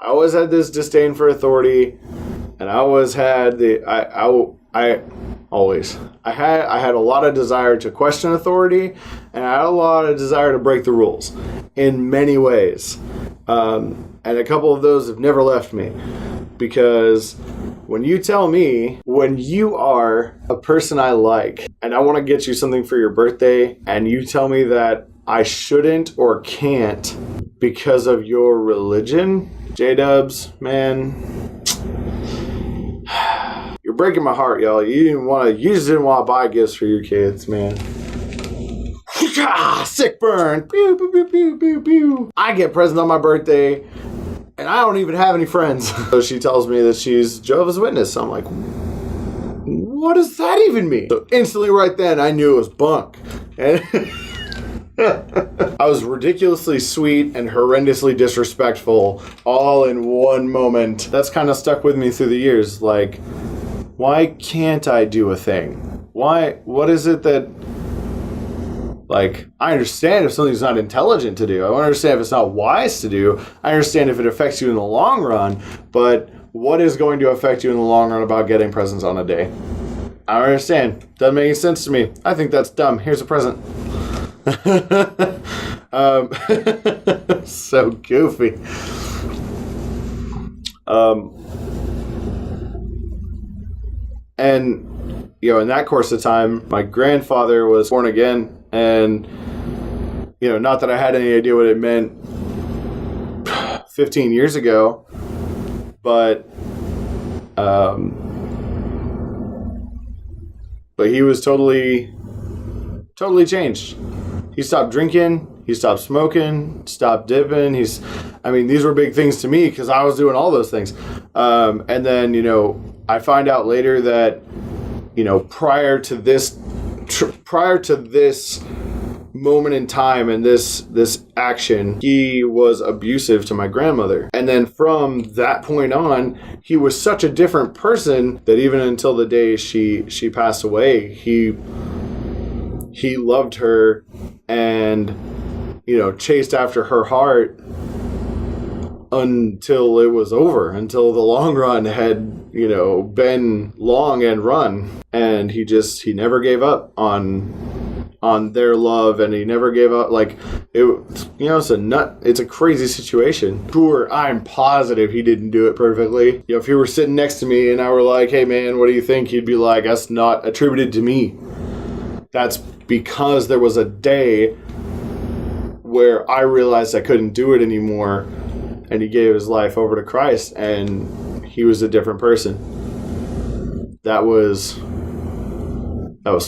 I always had this disdain for authority, and I always had I had a lot of desire to question authority, and I had a lot of desire to break the rules in many ways. And a couple of those have never left me, because when you tell me, when you are a person I like, and I want to get you something for your birthday, and you tell me that I shouldn't or can't because of your religion, J-Dubs, man, you're breaking my heart, y'all. You just didn't want to buy gifts for your kids, man. Sick burn. Pew, pew, pew, pew, pew, pew. I get presents on my birthday, and I don't even have any friends. So she tells me that she's Jehovah's Witness. I'm like, what does that even mean? So instantly right then, I knew it was bunk. And I was ridiculously sweet and horrendously disrespectful all in one moment. That's kind of stuck with me through the years. Like, why can't I do a thing? What is it that... Like, I understand if something's not intelligent to do. I understand if it's not wise to do. I understand if it affects you in the long run. But what is going to affect you in the long run about getting presents on a day? I don't understand. Doesn't make any sense to me. I think that's dumb. Here's a present. So goofy. And, in that course of time, my grandfather was born again. And, not that I had any idea what it meant 15 years ago, but he was totally changed. He stopped drinking, he stopped smoking, stopped dipping. These were big things to me because I was doing all those things. And then, I find out later that, prior to this moment in time and this action, he was abusive to my grandmother. And then from that point on, he was such a different person that even until the day she passed away, he loved her and, chased after her heart until it was over, until the long run had, been long and run. And he never gave up on their love, and he never gave up. Like, it's a crazy situation. Sure, I'm positive he didn't do it perfectly. If he were sitting next to me and I were like, hey man, what do you think? He'd be like, that's not attributed to me. That's because there was a day where I realized I couldn't do it anymore, and he gave his life over to Christ, and he was a different person. That was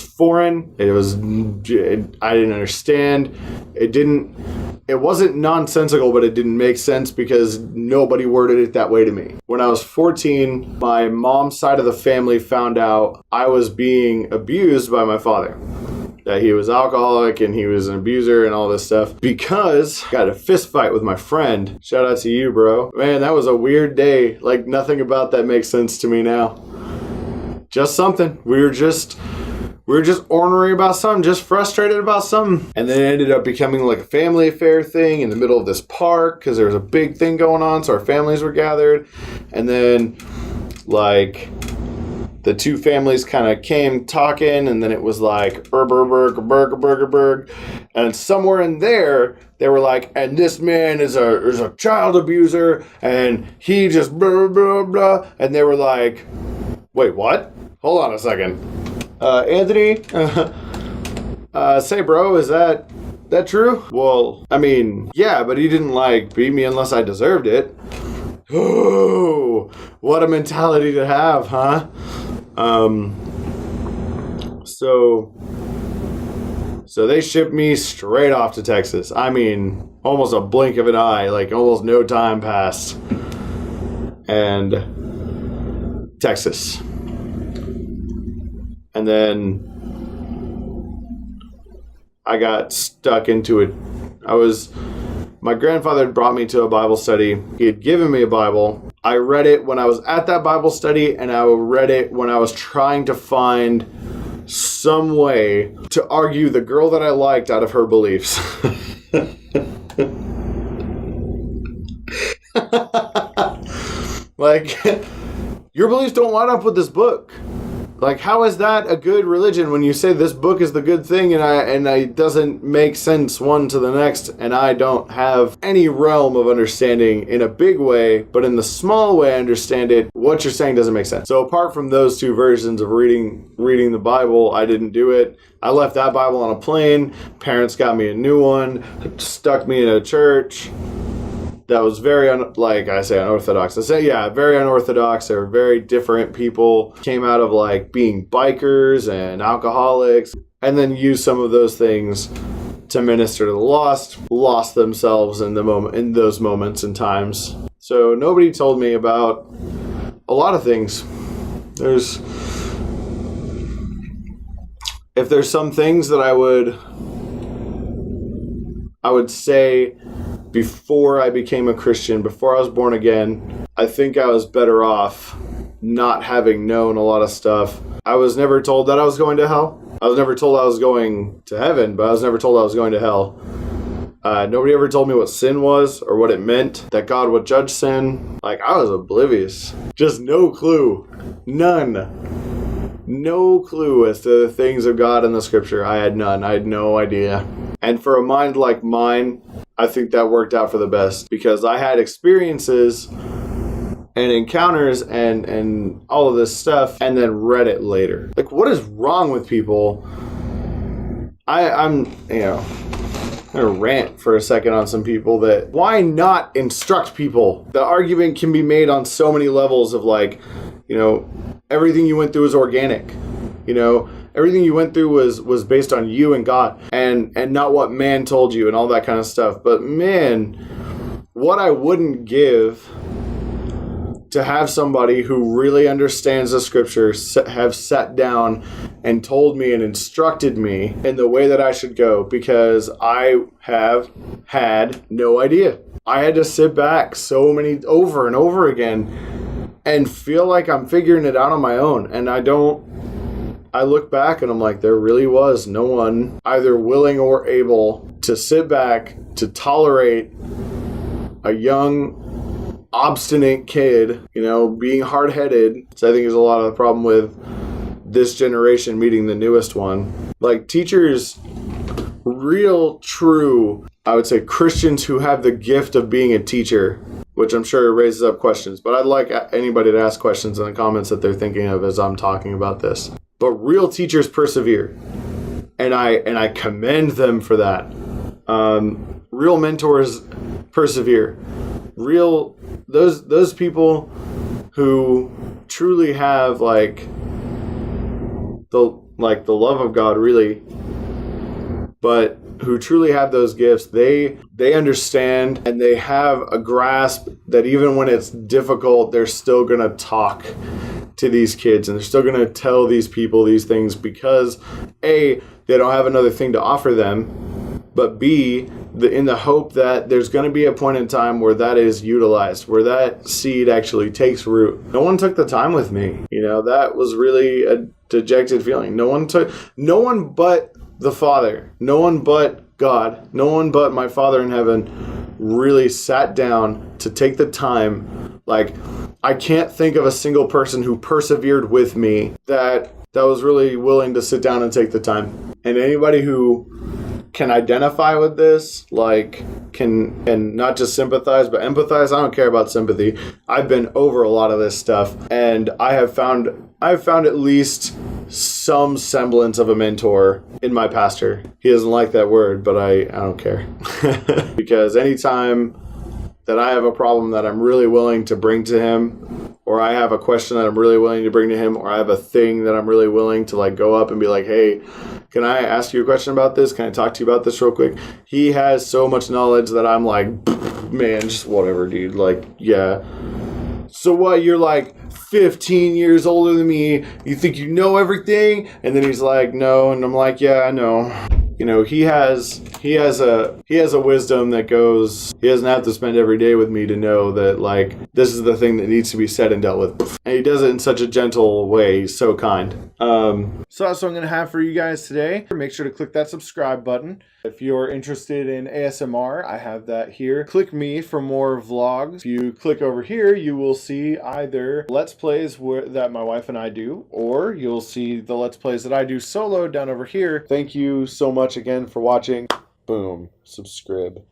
foreign. I didn't understand. It wasn't nonsensical, but it didn't make sense because nobody worded it that way to me. When I was 14, my mom's side of the family found out I was being abused by my father. That he was alcoholic and he was an abuser and all this stuff, because I got a fist fight with my friend. Shout out to you, bro. Man, that was a weird day. Like, nothing about that makes sense to me now. Just something. We were just ornery about something, just frustrated about something. And then it ended up becoming like a family affair thing in the middle of this park because there was a big thing going on, so our families were gathered. And then, like, the two families kind of came talking, and then it was like, burger. And somewhere in there, they were like, and this man is a child abuser, and he just blah, blah, blah. And they were like, wait, what? Hold on a second. Anthony, say, bro, is that true? Well, yeah, but he didn't, like, beat me unless I deserved it. Oh, what a mentality to have, huh? So they shipped me straight off to Texas. Almost a blink of an eye, like almost no time passed. And Texas. And then I got stuck into it. My grandfather had brought me to a Bible study. He had given me a Bible. I read it when I was at that Bible study, and I read it when I was trying to find some way to argue the girl that I liked out of her beliefs. Like, your beliefs don't line up with this book. Like, how is that a good religion when you say this book is the good thing and it doesn't make sense one to the next, and I don't have any realm of understanding in a big way, but in the small way I understand it, what you're saying doesn't make sense. So apart from those two versions of reading the Bible, I didn't do it. I left that Bible on a plane. Parents got me a new one, stuck me in a church that was very, unorthodox. Very unorthodox. They were very different people. Came out of like being bikers and alcoholics, and then used some of those things to minister to the lost themselves in those moments and times. So nobody told me about a lot of things. If there's some things that I would say before I became a Christian, before I was born again, I think I was better off not having known a lot of stuff. I was never told that I was going to hell. I was never told I was going to heaven, but I was never told I was going to hell. Nobody ever told me what sin was or what it meant, that God would judge sin. Like, I was oblivious. Just no clue. None. No clue as to the things of God in the scripture. I had none. I had no idea. And for a mind like mine, I think that worked out for the best, because I had experiences and encounters and all of this stuff, and then read it later. Like, what is wrong with people? I'm gonna rant for a second on some people that, why not instruct people? The argument can be made on so many levels of like, everything you went through is organic. Everything you went through was based on you and God, and not what man told you and all that kind of stuff. But man, what I wouldn't give to have somebody who really understands the scripture have sat down and told me and instructed me in the way that I should go, because I have had no idea. I had to sit back over and over again and feel like I'm figuring it out on my own. And I look back and I'm like, there really was no one either willing or able to sit back to tolerate a young, obstinate kid, being hard-headed. So I think is a lot of the problem with this generation meeting the newest one. Like, teachers, real, true, I would say Christians who have the gift of being a teacher, which I'm sure raises up questions, but I'd like anybody to ask questions in the comments that they're thinking of as I'm talking about this. But real teachers persevere, and I commend them for that. Real mentors persevere. Those people who truly have the love of God, really, but who truly have those gifts, they understand, and they have a grasp that even when it's difficult, they're still going to talk to these kids, and they're still going to tell these people these things, because A, they don't have another thing to offer them, but B, in the hope that there's going to be a point in time where that is utilized, where that seed actually takes root. No one took the time with me. That was really a dejected feeling. No one but the Father, no one but God, no one but my Father in heaven really sat down to take the time. Like, I can't think of a single person who persevered with me that was really willing to sit down and take the time. And anybody who can identify with this, can not just sympathize, but empathize. I don't care about sympathy. I've been over a lot of this stuff, and I've found at least some semblance of a mentor in my pastor. He doesn't like that word, but I don't care. Because anytime that I have a problem that I'm really willing to bring to him, or I have a question that I'm really willing to bring to him, or I have a thing that I'm really willing to go up and be like, hey, can I ask you a question about this? Can I talk to you about this real quick? He has so much knowledge that I'm like, man, just whatever, dude. Yeah. So what, you're 15 years older than me, you think you know everything? And then he's like, no. And I'm like, yeah, I know. you know, he has a wisdom that goes, he doesn't have to spend every day with me to know that, like, this is the thing that needs to be said and dealt with. And he does it in such a gentle way. He's so kind. So that's what I'm going to have for you guys today. Make sure to click that subscribe button. If you're interested in ASMR, I have that here. Click me for more vlogs. If you click over here, you will see either Let's Plays that my wife and I do, or you'll see the Let's Plays that I do solo down over here. Thank you so much again for watching. Boom. Subscribe.